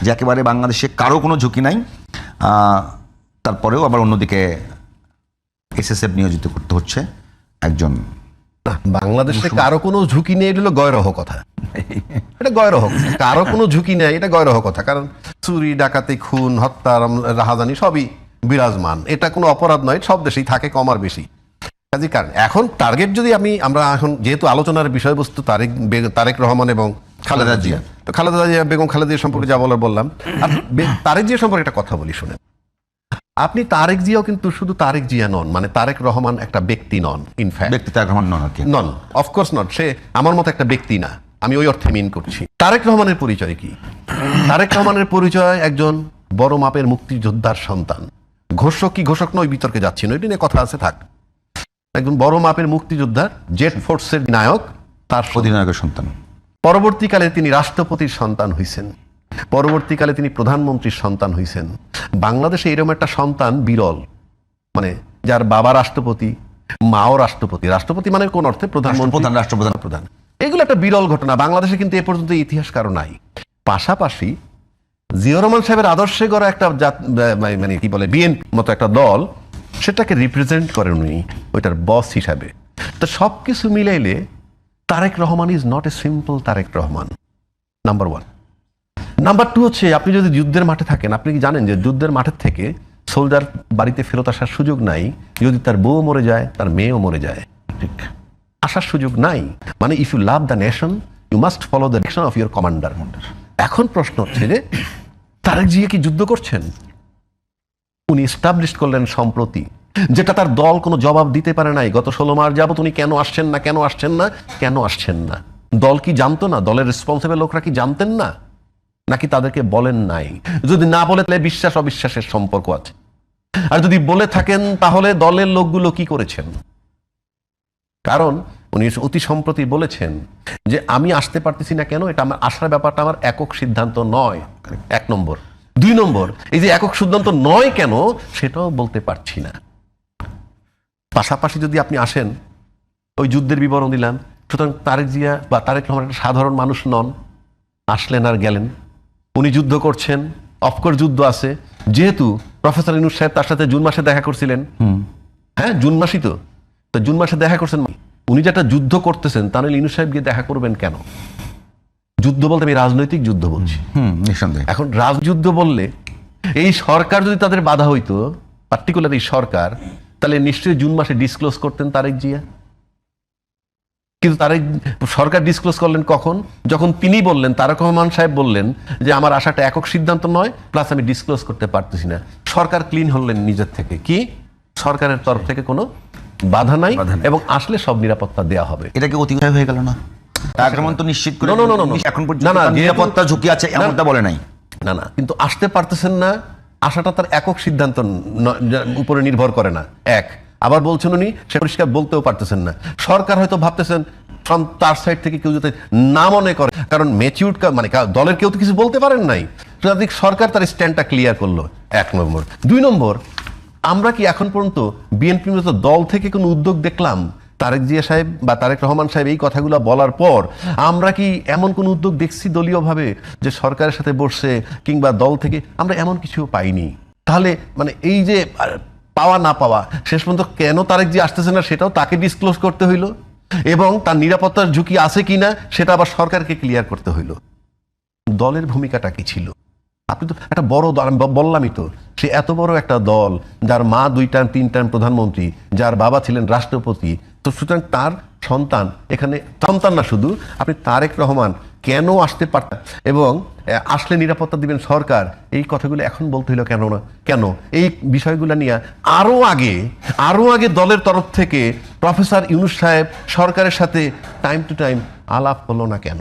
যে একেবারে বাংলাদেশে কারো কোনো ঝুঁকি নাই, তারপরেও আবার অন্যদিকে এসএসএফ নিয়োজিত করতে হচ্ছে একজন। বাংলাদেশে কারো কোনো ঝুঁকি নেই, এটা হলো গয়রহ কথা। এটা গয়রহ, কারো কোনো ঝুঁকি নেই, এটা গয়রহ কথা। কারণ চুরি, ডাকাতি, খুন, হত্যা, রাহাজানি সবই বিরাজমান। এটা কোনো অপরাধ নয়, সব দেশেই থাকে, কম আর বেশি। কাজে কারণ এখন টার্গেট যদি আমরা এখন যেহেতু আলোচনার বিষয়বস্তু তারেক রহমান এবং খালেদা জিয়া, তো খালেদা জিয়া বেগম খালেদা জিয়া সম্পর্কে যা বলার বললাম। আর তারেক জিয়া সম্পর্কে একটা কথা বলি শুনে, আপনি তারেক জিয়াও কিন্তু শুধু তারেক জিয়া নন, মানে তারেক রহমান একটা ব্যক্তি নন। ইনফ্যাক্ট ব্যক্তি তারেক রহমান নন, অফকোর্স নট। সে আমার মতো একটা ব্যক্তি না, আমি ওই অর্থে মিন করছি। তারেক রহমানের পরিচয় কি? তারেক রহমানের পরিচয় একজন বড় মাপের মুক্তিযোদ্ধার সন্তান। ঘোষক কি ঘোষক নয় বিতর্কে যাচ্ছি না, এটা নিয়ে কথা আছে, থাক। একজন বড় মাপের মুক্তিযোদ্ধার, জেট ফোর্সের নায়ক, তার অধিনায়কের সন্তান। পরবর্তীকালে তিনি রাষ্ট্রপতির সন্তান হইছেন, পরবর্তীকালে তিনি প্রধানমন্ত্রীর সন্তান হইছেন। বাংলাদেশে এরকম একটা সন্তান বিরল, মানে যার বাবা রাষ্ট্রপতি, মাও রাষ্ট্রপতি। রাষ্ট্রপতি মানে কোন অর্থে প্রধানমন্ত্রী, রাষ্ট্রপ্রধান। এগুলো একটা বিরল ঘটনা। বাংলাদেশে কিন্তু এ পর্যন্ত ইতিহাস কারো নাই। পাশাপাশি জিয়াউর রহমান সাহেবের আদর্শে গড়া একটা মানে কি বলে বিএনপি মতো একটা দল, সেটাকে রিপ্রেজেন্ট করেন উনি ওইটার বস হিসাবে। তো সবকিছু মিলাইলে Tarek Rahman is not a simple Tarek Rahman, number one. Number two হচ্ছে, আপনি যদি যুদ্ধের মাঠে থাকেন, আপনি কি জানেন যে যুদ্ধের মাঠের থেকে সোলজার বাড়িতে ফেরত আসার সুযোগ নাই যদি তার বউ মরে যায়, তার মেয়েও মরে যায়। ঠিক, আসার সুযোগ নাই। মানে if you love the nation, you must follow the direction of your commander. এখন প্রশ্ন হচ্ছে যে তারেক জিয়া কি যুদ্ধ করছেন? উনি এস্টাবলিশ করলেন সম্প্রতি, যেটা তার দল কোনো জবাব দিতে পারে নাই। গত 16 মাস যাবত উনি কেন আসছেন না, কেন আসছেন না, কেন আসছেন না? দল কি জানতো না? দলের রেসপন্সিবল লোকরা কি জানতেন না, নাকি তাদেরকে বলেন নাই? যদি না বলে তাহলে বিশ্বাস অবিশ্বাসের সম্পর্ক আছে। আর যদি বলে থাকেন তাহলে দলের লোকগুলো কি করেছেন? কারণ উনি অতি সম্প্রতি বলেছেন যে আমি আসতে পারতেছি না কেন, এটা আমার আসার ব্যাপারটা আমার একক সিদ্ধান্ত নয়, 1 নম্বর। 2 নম্বর, এই যে একক সিদ্ধান্ত নয় কেন সেটাও বলতে পারছি না। পাশাপাশি যদি আপনি আসেন, ওই যুদ্ধের বিবরণ দিলাম। সুতরাং তারেক জিয়া বা তারেক রহমান একটা সাধারণ মানুষ নন, আসলেন আর গেলেন। উনি যুদ্ধ করছেন, অফকোর্স যুদ্ধ আছে। যেহেতু প্রফেসর ইউনূস সাহেব তার সাথে জুন মাসে দেখা করছিলেন, হ্যাঁ জুন মাসই তো জুন মাসে দেখা করছেন। উনি যেটা যুদ্ধ করতেছেন, তাহলে ইউনূস সাহেব গিয়ে দেখা করবেন কেন? যুদ্ধ বলতে আমি রাজনৈতিক যুদ্ধ বলছি। এখন রাজযুদ্ধ বললে এই সরকার যদি তাদের বাধা হইতো, পার্টিকুলার এই সরকার, তাহলে নিশ্চয়ই জুন মাসে ডিসক্লোজ করতেন তারেক জিয়া। কিন্তু তারেক সরকার ডিসক্লোজ করলেন কখন? যখন তিনি বললেন, তারেক রহমান সাহেব বললেন যে আমার আশাটা একক সিদ্ধান্ত নয়, প্লাস আমি ডিসক্লোজ করতে পারতেছি না। সরকার ক্লিন হলেন নিজের থেকে। কি সরকারের তরফ থেকে কোনো বাধা নাই, এবং আসলে সব নিরাপত্তা দেওয়া হবে। এটাকে অতিবাহিত হয়ে গেল না? তারেক রহমান তো নিশ্চিত করে এখন পর্যন্ত নিরাপত্তা ঝুঁকি আছে এমনটা বলে নাই। না না, কিন্তু আসতে পারতেছেন না, আশাটা তার একক সিদ্ধান্ত উপরে নির্ভর করে না। এক, আবার বলছেন উনি সে পরিষ্কার বলতেও পারতেছেন না। সরকার হয়তো ভাবতেছেন তার সাইড থেকে কেউ যাতে না মনে করে, কারণ ম্যাচিউরড মানে দলের কেউ তো কিছু বলতে পারেন নাই। সরকার তার স্ট্যান্ডটা ক্লিয়ার করলো, 1 নম্বর। 2 নম্বর, আমরা কি এখন পর্যন্ত বিএনপির মতো দল থেকে কোনো উদ্যোগ দেখলাম? তারেক জিয়া সাহেব বা তারেক রহমান সাহেব এই কথাগুলো বলার পর আমরা কি এমন কোন উদ্যোগ দেখছি দলীয়ভাবে যে সরকারের সাথে বসছে, কিংবা দল থেকে? আমরা এমন কিছু পাইনি। তাহলে মানে এই যে পাওয়া না পাওয়া, শেষ পর্যন্ত কেন তারেক জিয়া আসতেছে না সেটাও তাকে ডিসক্লোজ করতে হইল, এবং তার নিরাপত্তার ঝুঁকি আছে কিনা সেটা আবার সরকারকে ক্লিয়ার করতে হইল। দলের ভূমিকাটা কি ছিল? আপনি তো একটা বড় দল, আমি বললামই তো, সে এত বড় একটা দল, যার মা 2 টার্ম 3 টার্ম প্রধানমন্ত্রী, যার বাবা ছিলেন রাষ্ট্রপতি। তো সুতরাং তার সন্তান, এখানে সন্তান না শুধু, আপনি তারেক রহমান কেন আসতে পারতেন, এবং আসলে নিরাপত্তা দিবেন সরকার, এই কথাগুলো এখন বলতে হইলো কেন না? কেন এই বিষয়গুলো নিয়ে আরো আগে দলের তরফ থেকে প্রফেসর ইউনূস সাহেব সরকারের সাথে টাইম টু টাইম আলাপ হলো না কেন?